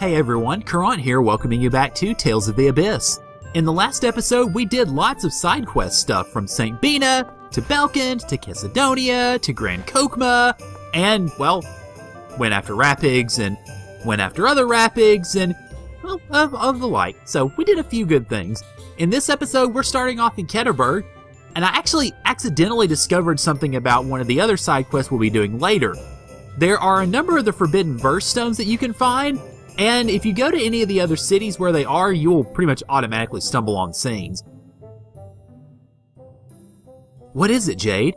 Hey everyone, Caront here, welcoming you back to Tales of the Abyss. In the last episode, we did lots of side quest stuff from St. Bina, to Belkand, to Kesidonia, to Grand Kokma, and, well, went after Rapigs, and went after other Rapigs, and, well, of the like. So, we did a few good things. In this episode, we're starting off in Keterberg, and I actually accidentally discovered something about one of the other side quests we'll be doing later. There are a number of the Forbidden Verse stones that you can find, and if you go to any of the other cities where they are, you'll pretty much automatically stumble on scenes. What is it, Jade?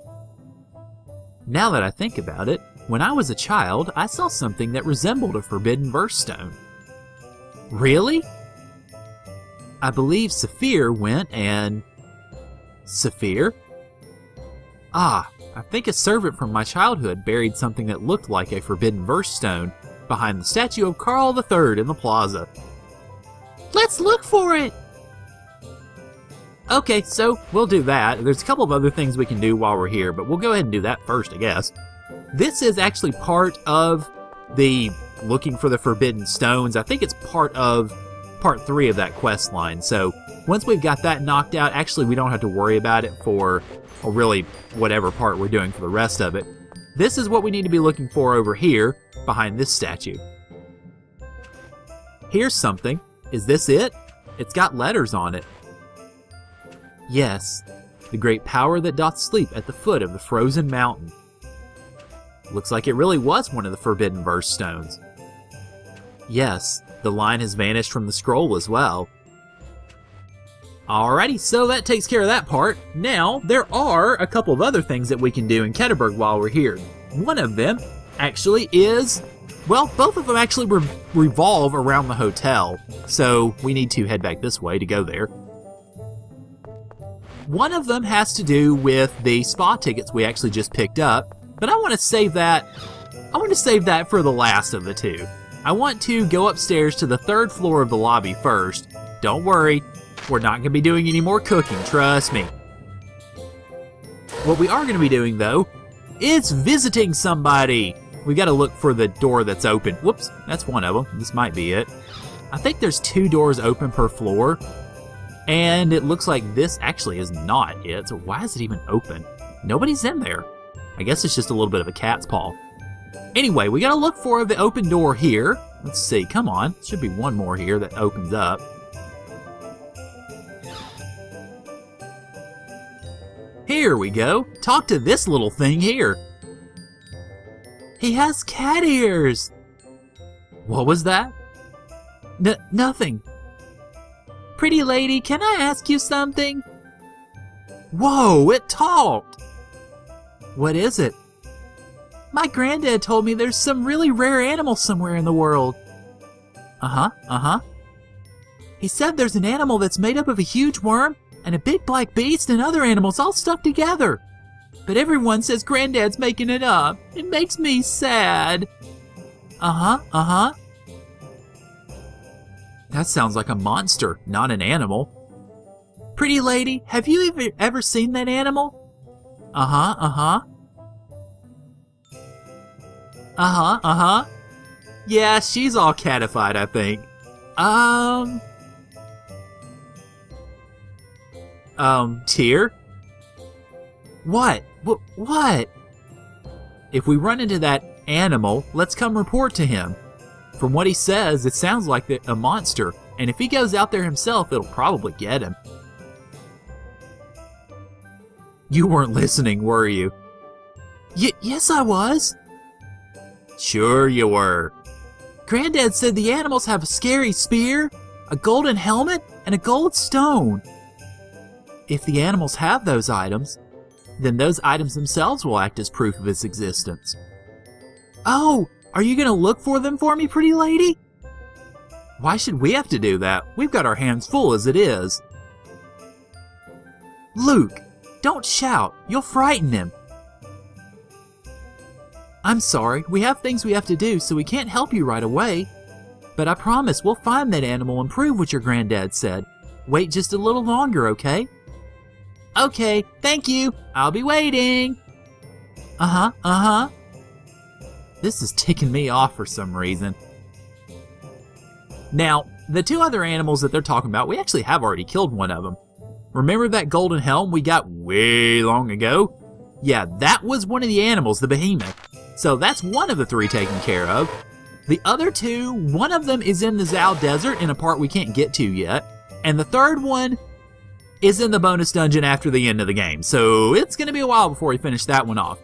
Now that I think about it, when I was a child, I saw something that resembled a Forbidden Verse stone. Really? I believe Saphir went and... Saphir? Ah, I think a servant from my childhood buried something that looked like a Forbidden Verse stone behind the statue of Karl III in the plaza. Let's look for it! Okay, so we'll do that. There's a couple of other things we can do while we're here, but we'll go ahead and do that first, I guess. This is actually part of the looking for the Forbidden Stones. I think it's part of part 3 of that quest line. So once we've got that knocked out, actually we don't have to worry about it for, or really whatever part we're doing for the rest of it. This is what we need to be looking for over here, behind this statue. Here's something. Is this it? It's got letters on it. Yes, the great power that doth sleep at the foot of the frozen mountain. Looks like it really was one of the Forbidden Verse stones. Yes, the line has vanished from the scroll as well. Alrighty, so that takes care of that part. Now, there are a couple of other things that we can do in Keterburg while we're here. One of them actually is, well, both of them actually revolve around the hotel, so we need to head back this way to go there. One of them has to do with the spa tickets we actually just picked up, but I want to save that for the last of the two. I want to go upstairs to the 3rd floor of the lobby first. Don't worry, we're not going to be doing any more cooking, trust me. What we are going to be doing, though, is visiting somebody. We got to look for the door that's open. Whoops, that's one of them. This might be it. I think there's 2 doors open per floor, and it looks like this actually is not it, so why is it even open? Nobody's in there. I guess it's just a little bit of a cat's paw. Anyway, we got to look for the open door here. Let's see, come on. Should be one more here that opens up. Here we go. Talk to this little thing here. He has cat ears. What was that? Nothing. Pretty lady, can I ask you something? Whoa, it talked. What is it? My granddad told me there's some really rare animal somewhere in the world. Uh-huh. He said there's an animal that's made up of a huge worm and a big black beast and other animals all stuck together. But everyone says Granddad's making it up. It makes me sad. Uh-huh. That sounds like a monster, not an animal. Pretty lady, have you ever seen that animal? Uh-huh. Yeah, she's all catified, I think. Tyr? What? What? If we run into that animal, let's come report to him. From what he says, it sounds like a monster, and if he goes out there himself, it'll probably get him. You weren't listening, were you? Yes, I was. Sure you were. Granddad said the animals have a scary spear, a golden helmet, and a gold stone. If the animals have those items, then those items themselves will act as proof of its existence. Oh, are you going to look for them for me, pretty lady? Why should we have to do that? We've got our hands full as it is. Luke, don't shout. You'll frighten him. I'm sorry, we have things we have to do, so we can't help you right away. But I promise we'll find that animal and prove what your granddad said. Wait just a little longer, okay? Okay, thank you. I'll be waiting. This is ticking me off for some reason. Now, the two other animals that they're talking about, we actually have already killed one of them. Remember that golden helm we got way long ago? Yeah, that was one of the animals, the behemoth. So that's one of the three taken care of. The other two, one of them is in the Zao Desert in a part we can't get to yet. And the third one is in the bonus dungeon after the end of the game. So it's going to be a while before we finish that one off.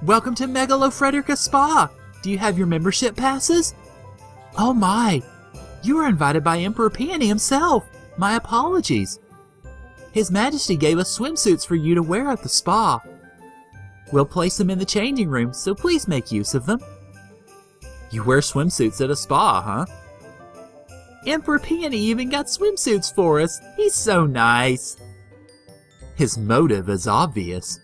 Welcome to Megalofrederica Spa. Do you have your membership passes? Oh my, you were invited by Emperor Peony himself. My apologies. His Majesty gave us swimsuits for you to wear at the spa. We'll place them in the changing room, so please make use of them. You wear swimsuits at a spa, huh? Emperor Peony even got swimsuits for us. He's so nice. His motive is obvious.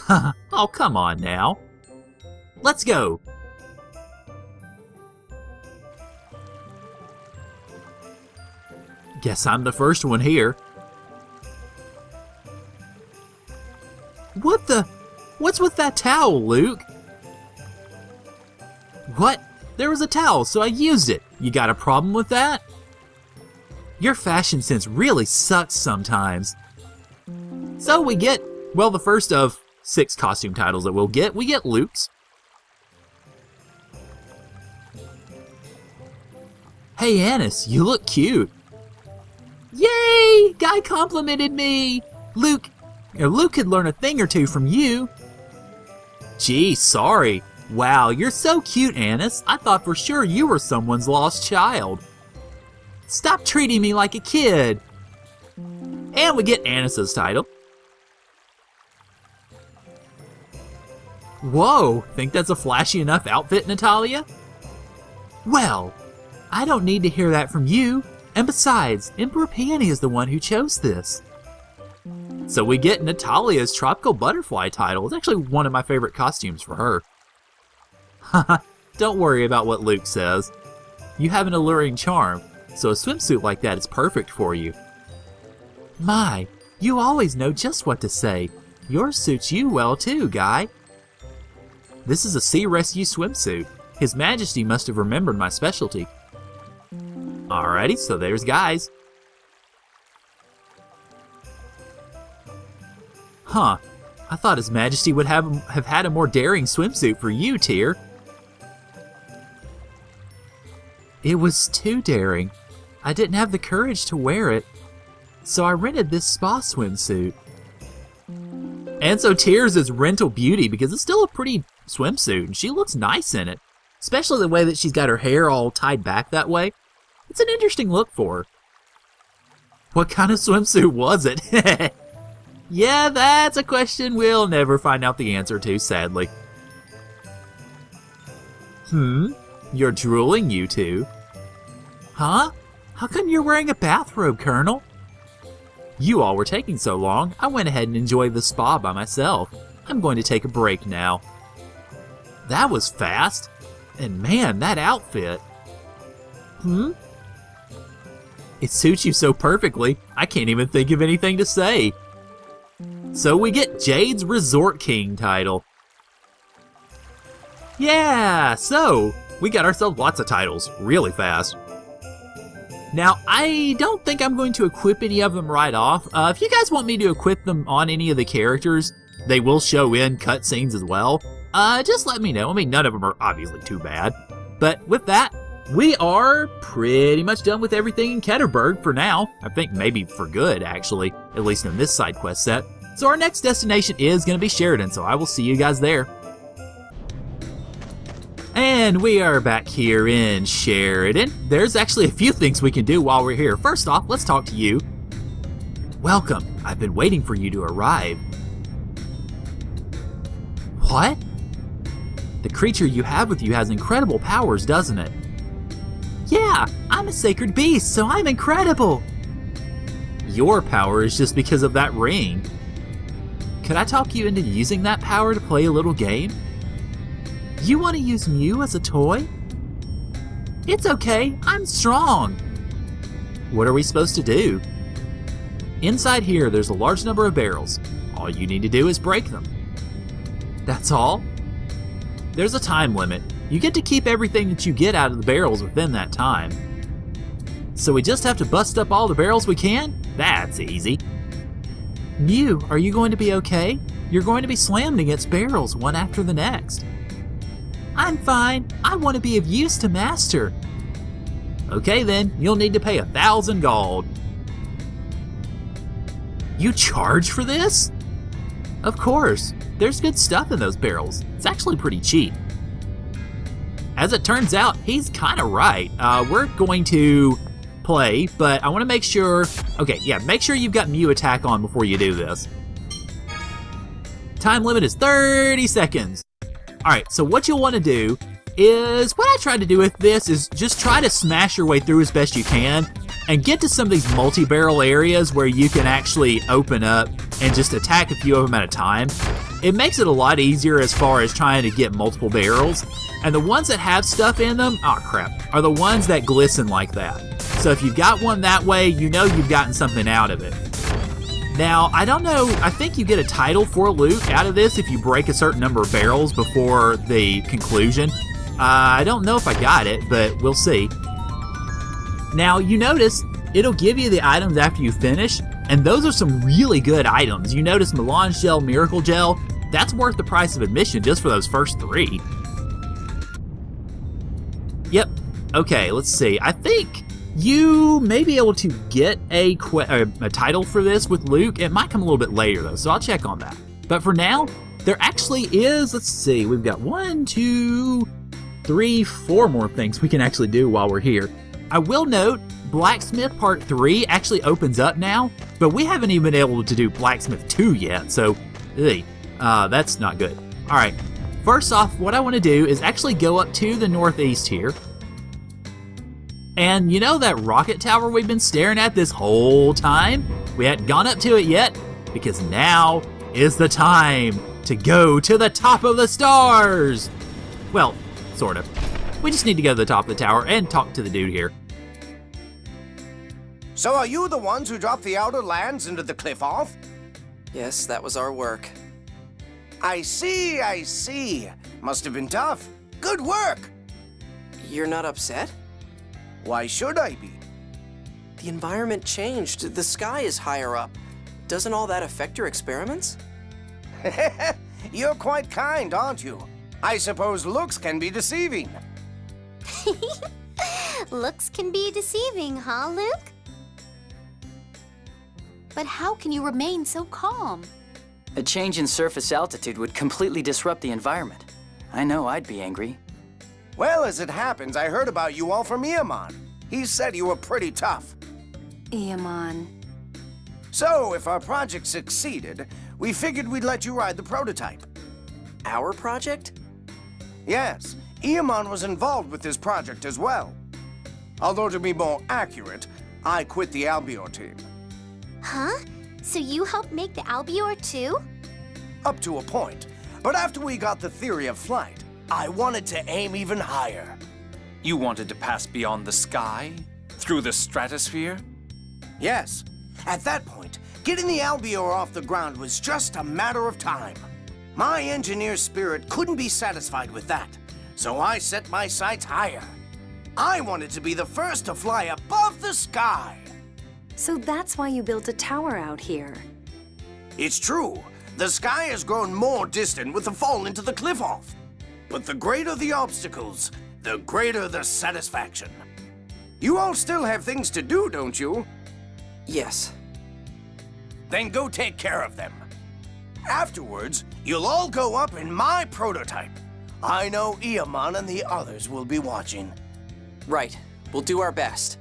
Oh, come on now. Let's go. Guess I'm the first one here. What's with that towel, Luke? What? There was a towel, so I used it. You got a problem with that? Your fashion sense really sucks sometimes. So we get, well, the first of 6 costume titles that we'll get. We get Luke's. Hey, Annis, you look cute. Yay! Guy complimented me. Luke could learn a thing or two from you. Gee, sorry. Wow, you're so cute, Annis. I thought for sure you were someone's lost child. Stop treating me like a kid. And we get Annis's title. Whoa, think that's a flashy enough outfit, Natalia? Well, I don't need to hear that from you. And besides, Emperor Peony is the one who chose this. So we get Natalia's Tropical Butterfly title. It's actually one of my favorite costumes for her. Haha, don't worry about what Luke says. You have an alluring charm, so a swimsuit like that is perfect for you. My, you always know just what to say. Yours suits you well too, Guy. This is a sea rescue swimsuit. His Majesty must have remembered my specialty. Alrighty, so there's Guy's. Huh, I thought His Majesty would have had a more daring swimsuit for you, Tyr. It was too daring. I didn't have the courage to wear it, so I rented this spa swimsuit. And so Tyr's is rental beauty because it's still a pretty swimsuit, and she looks nice in it. Especially the way that she's got her hair all tied back that way. It's an interesting look for her. What kind of swimsuit was it? Yeah, that's a question we'll never find out the answer to, sadly. You're drooling, you two. Huh? How come you're wearing a bathrobe, Colonel? You all were taking so long, I went ahead and enjoyed the spa by myself. I'm going to take a break now. That was fast. And man, that outfit. It suits you so perfectly, I can't even think of anything to say. So we get Jade's Resort King title. Yeah, so we got ourselves lots of titles really fast. Now, I don't think I'm going to equip any of them right off. If you guys want me to equip them on any of the characters, they will show in cutscenes as well. Just let me know. I mean, none of them are obviously too bad. But with that, we are pretty much done with everything in Keterburg for now. I think maybe for good, actually, at least in this side quest set. So our next destination is going to be Sheridan, so I will see you guys there. And we are back here in Sheridan. There's actually a few things we can do while we're here. First off, let's talk to you. Welcome. I've been waiting for you to arrive. What? The creature you have with you has incredible powers, doesn't it? Yeah, I'm a sacred beast, so I'm incredible. Your power is just because of that ring. Could I talk you into using that power to play a little game? You want to use Mew as a toy? It's okay, I'm strong. What are we supposed to do? Inside here, there's a large number of barrels. All you need to do is break them. That's all? There's a time limit. You get to keep everything that you get out of the barrels within that time. So we just have to bust up all the barrels we can? That's easy. Mew, are you going to be okay? You're going to be slammed against barrels one after the next. I'm fine. I want to be of use to Master. Okay then, you'll need to pay 1,000 gold. You charge for this? Of course. There's good stuff in those barrels. It's actually pretty cheap. As it turns out, he's kind of right. We're going to play, but I want to make sure... Okay, yeah, make sure you've got Mew attack on before you do this. Time limit is 30 seconds. Alright, so what you'll want to do is... What I tried to do with this is just try to smash your way through as best you can and get to some of these multi-barrel areas where you can actually open up and just attack a few of them at a time. It makes it a lot easier as far as trying to get multiple barrels. And the ones that have stuff in them, oh crap, are the ones that glisten like that. So if you've got one that way, you know you've gotten something out of it. Now, I don't know, I think you get a title for loot out of this if you break a certain number of barrels before the conclusion. I don't know if I got it, but we'll see. Now, you notice it'll give you the items after you finish, and those are some really good items. You notice Melange Gel, Miracle Gel, that's worth the price of admission just for those first 3. Yep, okay, let's see. I think you may be able to get a title for this with Luke. It might come a little bit later though, so I'll check on that. But for now, there actually is, let's see, we've got 1, 2, 3, 4 more things we can actually do while we're here. I will note, Blacksmith Part 3 actually opens up now, but we haven't even been able to do Blacksmith 2 yet, so that's not good. Alright, first off, what I want to do is actually go up to the northeast here. And you know that rocket tower we've been staring at this whole time? We hadn't gone up to it yet, because now is the time to go to the top of the stars! Well, sort of. We just need to go to the top of the tower and talk to the dude here. So are you the ones who dropped the outer lands into the cliff off? Yes, that was our work. I see, I see. Must have been tough. Good work! You're not upset? Why should I be? The environment changed. The sky is higher up. Doesn't all that affect your experiments? You're quite kind, aren't you? I suppose looks can be deceiving. Looks can be deceiving, huh, Luke? But how can you remain so calm? A change in surface altitude would completely disrupt the environment. I know I'd be angry. Well, as it happens, I heard about you all from Eamon. He said you were pretty tough. Eamon. So, if our project succeeded, we figured we'd let you ride the prototype. Our project? Yes, Eamon was involved with this project as well. Although to be more accurate, I quit the Albior team. Huh? So you helped make the Albior too? Up to a point. But after we got the theory of flight, I wanted to aim even higher. You wanted to pass beyond the sky? Through the stratosphere? Yes. At that point, getting the Albior off the ground was just a matter of time. My engineer spirit couldn't be satisfied with that, so I set my sights higher. I wanted to be the first to fly above the sky. So that's why you built a tower out here. It's true. The sky has grown more distant with the fall into the cliff off. But the greater the obstacles, the greater the satisfaction. You all still have things to do, don't you? Yes. Then go take care of them. Afterwards, you'll all go up in my prototype. I know Eamon and the others will be watching. Right. We'll do our best.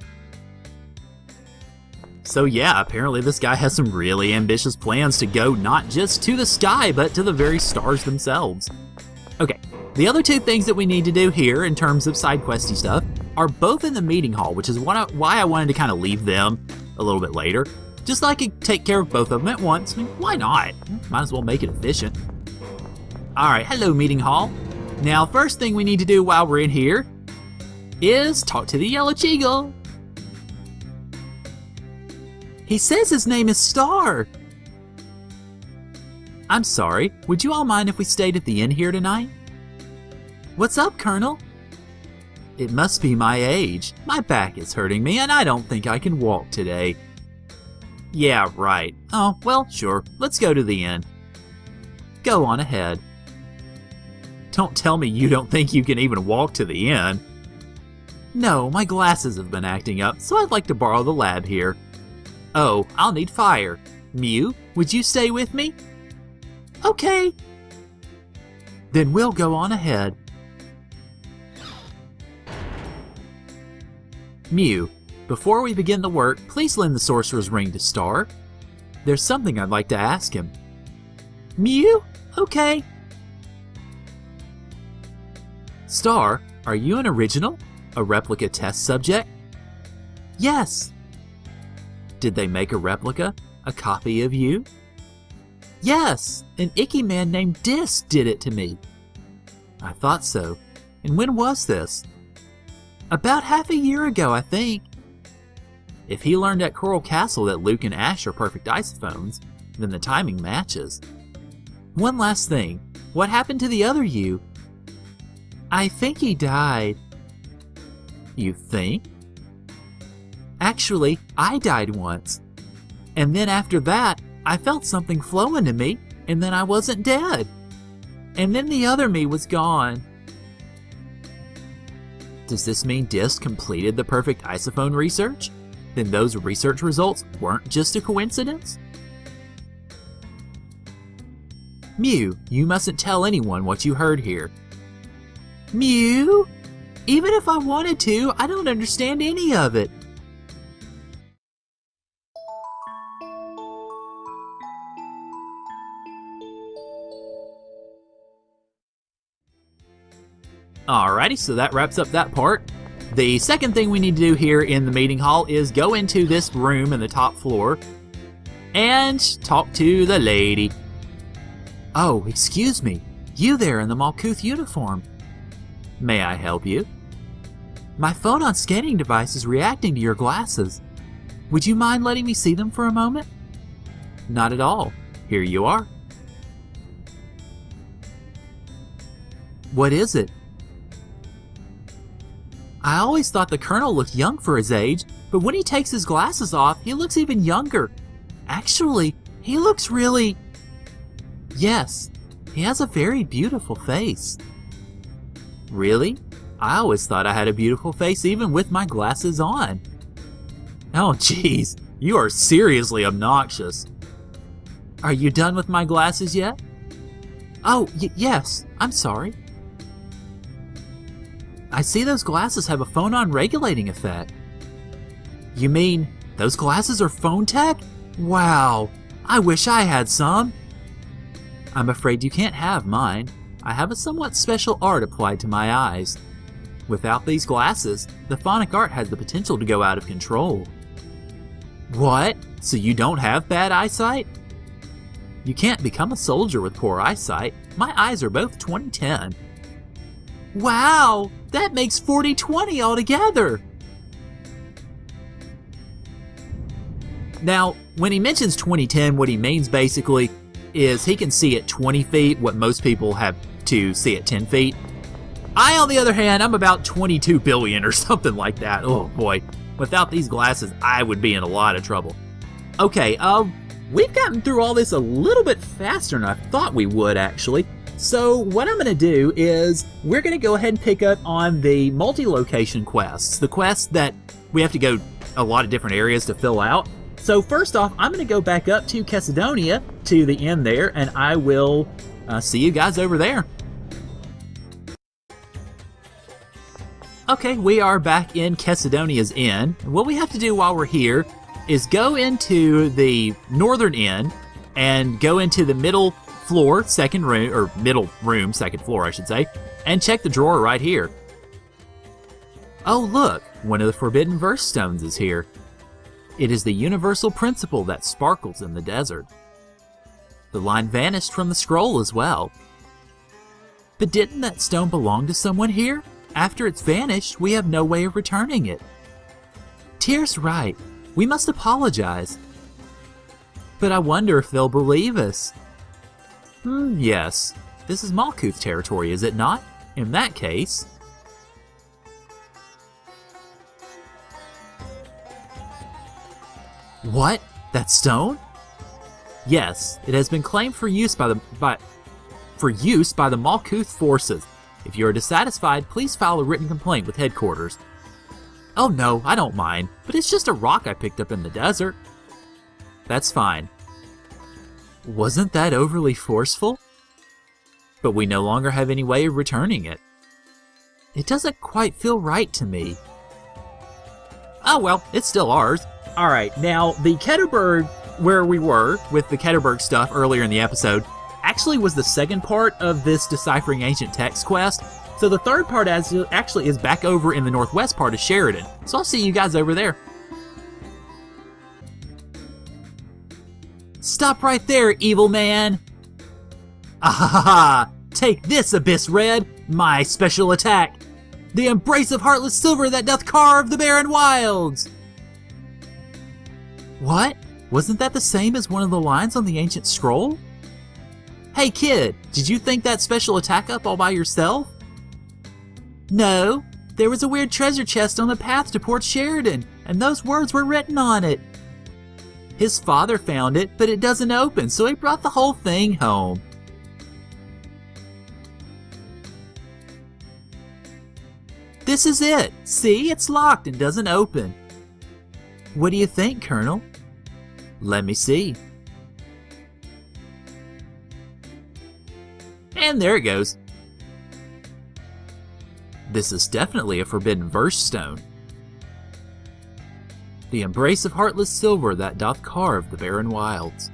So yeah, apparently this guy has some really ambitious plans to go not just to the sky, but to the very stars themselves. Okay, the other 2 things that we need to do here in terms of side questy stuff are both in the meeting hall, which is why I wanted to kind of leave them a little bit later. Just so I could take care of both of them at once. I mean, why not? Might as well make it efficient. Alright, hello meeting hall. Now, first thing we need to do while we're in here is talk to the Yellow Cheagle. He says his name is Star. I'm sorry, would you all mind if we stayed at the inn here tonight? What's up, Colonel? It must be my age. My back is hurting me and I don't think I can walk today. Yeah, right. Oh, well, sure. Let's go to the inn. Go on ahead. Don't tell me you don't think you can even walk to the inn. No, my glasses have been acting up, so I'd like to borrow the lab here. Oh, I'll need fire. Mew, would you stay with me? Okay. Then we'll go on ahead. Mew, before we begin the work, please lend the sorcerer's ring to Star. There's something I'd like to ask him. Mew? Okay. Star, are you an original? A replica test subject? Yes. Did they make a replica? A copy of you? Yes, an icky man named Disc did it to me. I thought so. And when was this? About half a year ago, I think. If he learned at Coral Castle that Luke and Ash are perfect isophones, then the timing matches. One last thing. What happened to the other you? I think he died. You think? Actually, I died once. And then after that, I felt something flow into me, and then I wasn't dead. And then the other me was gone. Does this mean Disc completed the perfect isophone research? Then those research results weren't just a coincidence? Mew, you mustn't tell anyone what you heard here. Mew? Even if I wanted to, I don't understand any of it. Alrighty, so that wraps up that part. The second thing we need to do here in the meeting hall is go into this room in the top floor and talk to the lady. Oh, excuse me. You there in the Malkuth uniform. May I help you? My phonon scanning device is reacting to your glasses. Would you mind letting me see them for a moment? Not at all. Here you are. What is it? I always thought the Colonel looked young for his age, but when he takes his glasses off, he looks even younger. Actually, he looks really... Yes, he has a very beautiful face. Really? I always thought I had a beautiful face even with my glasses on. Oh jeez, you are seriously obnoxious. Are you done with my glasses yet? Oh, yes, I'm sorry. I see those glasses have a phonon regulating effect. You mean those glasses are phone tech? Wow, I wish I had some. I'm afraid you can't have mine. I have a somewhat special art applied to my eyes. Without these glasses, the phonic art has the potential to go out of control. What? So you don't have bad eyesight? You can't become a soldier with poor eyesight. My eyes are both 20/10. Wow, that makes 40/20 altogether. Now, when he mentions 20/10, what he means basically is he can see at 20 feet what most people have to see at 10 feet. I, on the other hand, I'm about 22 billion or something like that. Oh boy, without these glasses, I would be in a lot of trouble. Okay, we've gotten through all this a little bit faster than I thought we would, actually. So what I'm going to do is we're going to go ahead and pick up on the multi-location quests, the quests that we have to go a lot of different areas to fill out. So first off, I'm going to go back up to Keterberg, to the inn there, and I will see you guys over there. Okay, we are back in Keterberg's inn. What we have to do while we're here is go into the northern inn and go into the middle floor, second room, or middle room, second floor, I should say, and check the drawer right here. Oh, look, one of the forbidden verse stones is here. It is the universal principle that sparkles in the desert. The line vanished from the scroll as well. But didn't that stone belong to someone here? After it's vanished, we have no way of returning it. Tyr's right. We must apologize. But I wonder if they'll believe us. Yes. This is Malkuth territory, is it not? in that case... What? That stone? Yes, it has been claimed for use by the Malkuth forces. If you are dissatisfied, please file a written complaint with headquarters. Oh no, I don't mind, but it's just a rock I picked up in the desert. That's fine. Wasn't that overly forceful? But we no longer have any way of returning it. It doesn't quite feel right to me. Oh well, it's still ours. Alright, now the Keterberg, where we were with the Keterberg stuff earlier in the episode, actually was the second part of this Deciphering Ancient Text quest. So the third part actually is back over in the northwest part of Sheridan. So I'll see you guys over there. Stop right there, evil man! Ahaha! Take this, Abyss Red, my special attack! The embrace of heartless silver that doth carve the barren wilds! What? Wasn't that the same as one of the lines on the ancient scroll? Hey kid, did you think that special attack up all by yourself? No, there was a weird treasure chest on the path to Port Sheridan, and those words were written on it. His father found it, but it doesn't open, so he brought the whole thing home. This is it. See, it's locked and doesn't open. What do you think, Colonel? Let me see. And there it goes. This is definitely a forbidden verse stone. The embrace of heartless silver that doth carve the barren wilds.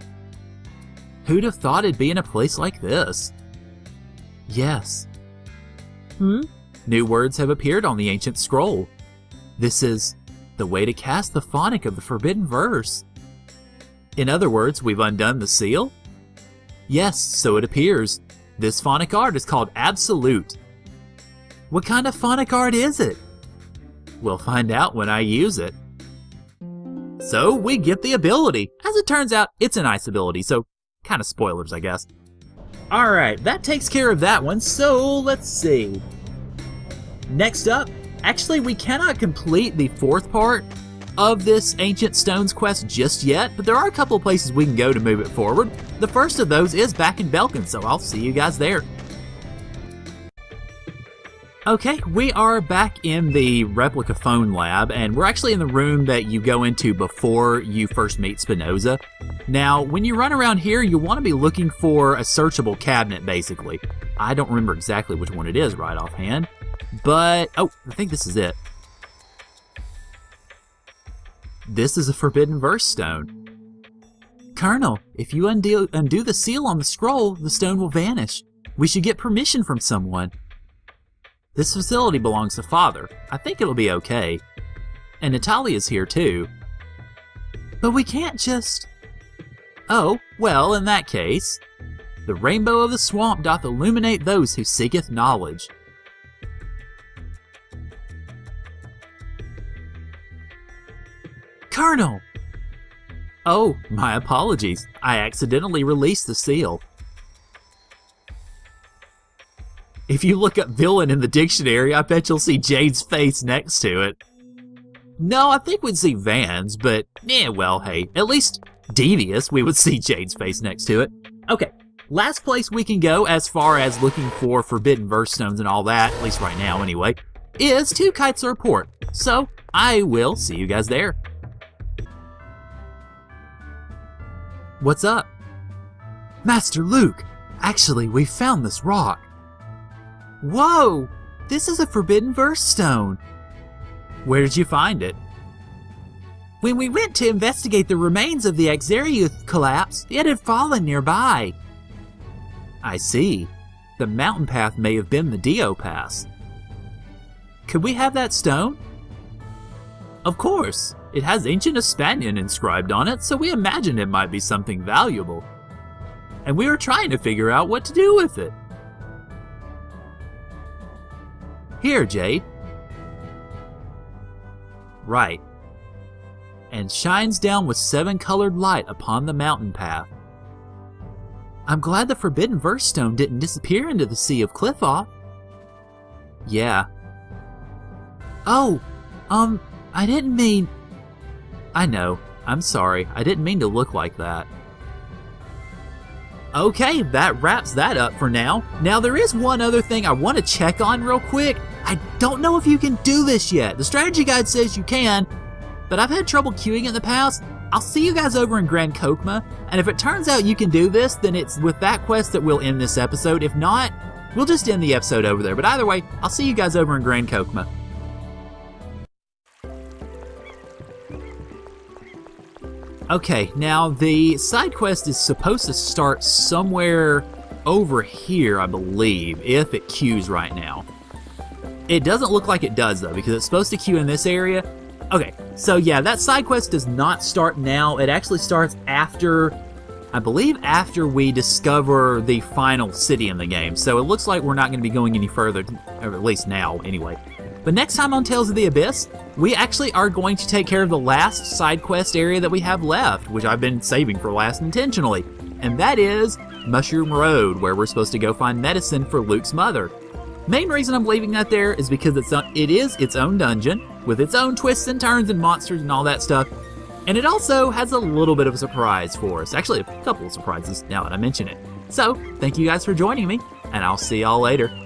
Who'd have thought it'd be in a place like this? Yes. New words have appeared on the ancient scroll. This is the way to cast the phonic of the forbidden verse. In other words, we've undone the seal? Yes, so it appears. This phonic art is called Absolute. What kind of phonic art is it? We'll find out when I use it. So we get the ability. As it turns out, it's a nice ability, so kind of spoilers, I guess. Alright, that takes care of that one, so let's see. Next up, actually we cannot complete the fourth part of this Ancient Stones quest just yet, but there are a couple of places we can go to move it forward. The first of those is back in Belkin, so I'll see you guys there. Okay, we are back in the replica phone lab, and we're actually in the room that you go into before you first meet Spinoza. Now, when you run around here, you want to be looking for a searchable cabinet, basically. I don't remember exactly which one it is right offhand, but, oh, I think this is it. This is a forbidden verse stone. Colonel, if you undo the seal on the scroll, the stone will vanish. We should get permission from someone. This facility belongs to Father. I think it'll be okay. And Natalia's here too. But we can't just... Oh, well, in that case, the rainbow of the swamp doth illuminate those who seeketh knowledge. Colonel! Oh, my apologies. I accidentally released the seal. If you look up villain in the dictionary, I bet you'll see Jade's face next to it. No, I think we'd see Van's, but well, hey, at least devious, we would see Jade's face next to it. Okay, last place we can go as far as looking for forbidden verse stones and all that, at least right now anyway, is to Kitesaur Port. So, I will see you guys there. What's up? Master Luke, actually, we found this rock. Whoa! This is a forbidden verse stone. Where did you find it? When we went to investigate the remains of the Axariuth collapse, it had fallen nearby. I see. The mountain path may have been the Dio Pass. Could we have that stone? Of course. It has Ancient Hispanian inscribed on it, so we imagined it might be something valuable. And we were trying to figure out what to do with it. Here, Jade. Right. And shines down with 7-colored light upon the mountain path. I'm glad the forbidden verse stone didn't disappear into the Sea of Cliffoff. Yeah. Oh, I didn't mean... I know. I'm sorry. I didn't mean to look like that. Okay, that wraps that up for now. Now, there is one other thing I want to check on real quick. I don't know if you can do this yet. The strategy guide says you can, but I've had trouble queuing in the past. I'll see you guys over in Grand Kokma, and if it turns out you can do this, then it's with that quest that we'll end this episode. If not, we'll just end the episode over there. But either way, I'll see you guys over in Grand Kokma. Okay, now the side quest is supposed to start somewhere over here, I believe, if it queues right now. It doesn't look like it does, though, because it's supposed to queue in this area. Okay, so yeah, that side quest does not start now. It actually starts after, I believe, after we discover the final city in the game. So it looks like we're not going to be going any further, or at least now, anyway. But next time on Tales of the Abyss, we actually are going to take care of the last side quest area that we have left, which I've been saving for last intentionally, and that is Mushroom Road, where we're supposed to go find medicine for Luke's mother. Main reason I'm leaving that there is because it is its own dungeon, with its own twists and turns and monsters and all that stuff, and it also has a little bit of a surprise for us. Actually, a couple of surprises now that I mention it. So, thank you guys for joining me, and I'll see y'all later.